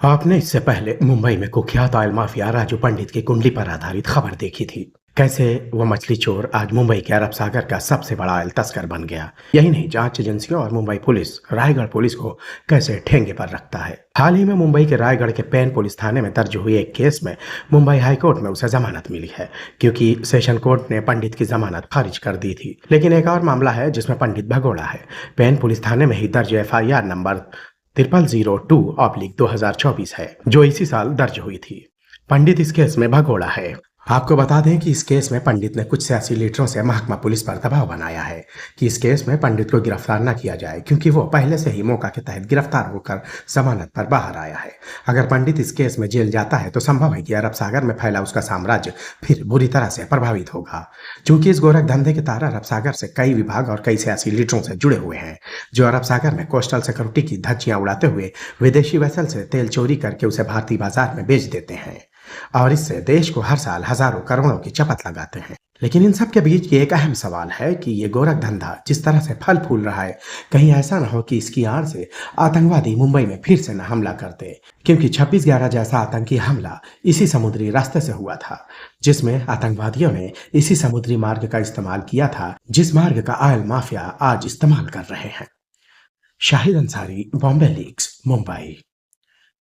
आपने इससे पहले मुंबई में कुख्यात ऑयल माफिया राजू पंडित की कुंडली पर आधारित खबर देखी थी। कैसे वो मछली चोर आज मुंबई के अरब सागर का सबसे बड़ा ऑयल तस्कर बन गया। यही नहीं, जांच एजेंसियों और मुंबई पुलिस रायगढ़ पुलिस को कैसे ठेंगे पर रखता है। हाल ही में मुंबई के रायगढ़ के पेन पुलिस थाने में दर्ज हुए एक केस में मुंबई हाईकोर्ट में उसे जमानत मिली है, क्योंकि सेशन कोर्ट ने पंडित की जमानत खारिज कर दी थी। लेकिन एक और मामला है जिसमें पंडित भगोड़ा है। पेन पुलिस थाने में ही दर्ज FIR नंबर 0002/2024 है, जो इसी साल दर्ज हुई थी। पंडित इस केस में भगोड़ा है। आपको बता दें कि इस केस में पंडित ने कुछ सियासी लीडरों से महकमा पुलिस पर दबाव बनाया है कि इस केस में पंडित को गिरफ्तार न किया जाए, क्योंकि वो पहले से ही मौका के तहत गिरफ्तार होकर जमानत पर बाहर आया है। अगर पंडित इस केस में जेल जाता है तो संभव है कि अरब सागर में फैला उसका साम्राज्य फिर बुरी तरह से प्रभावित होगा। चूंकि इस गोरख धंधे के तार अरब सागर से कई विभाग और कई सियासी लीडरों से जुड़े हुए हैं, जो अरब सागर में कोस्टल सिक्योरिटी की धज्जियां उड़ाते हुए विदेशी वेसल से तेल चोरी करके उसे भारतीय बाजार में बेच देते हैं और इससे देश को हर साल हजारों करोड़ों की चपत लगाते हैं। लेकिन इन सब के बीच ये एक अहम सवाल है कि ये गोरख धंधा जिस तरह से फल फूल रहा है, कहीं ऐसा न हो कि इसकी आड़ से आतंकवादी मुंबई में फिर से न हमला करते, क्योंकि 26/11 जैसा आतंकी हमला इसी समुद्री रास्ते से हुआ था, जिसमें आतंकवादियों ने इसी समुद्री मार्ग का इस्तेमाल किया था, जिस मार्ग का ऑयल माफिया आज इस्तेमाल कर रहे हैं। शाहिद अंसारी, बॉम्बे लीक्स, मुंबई।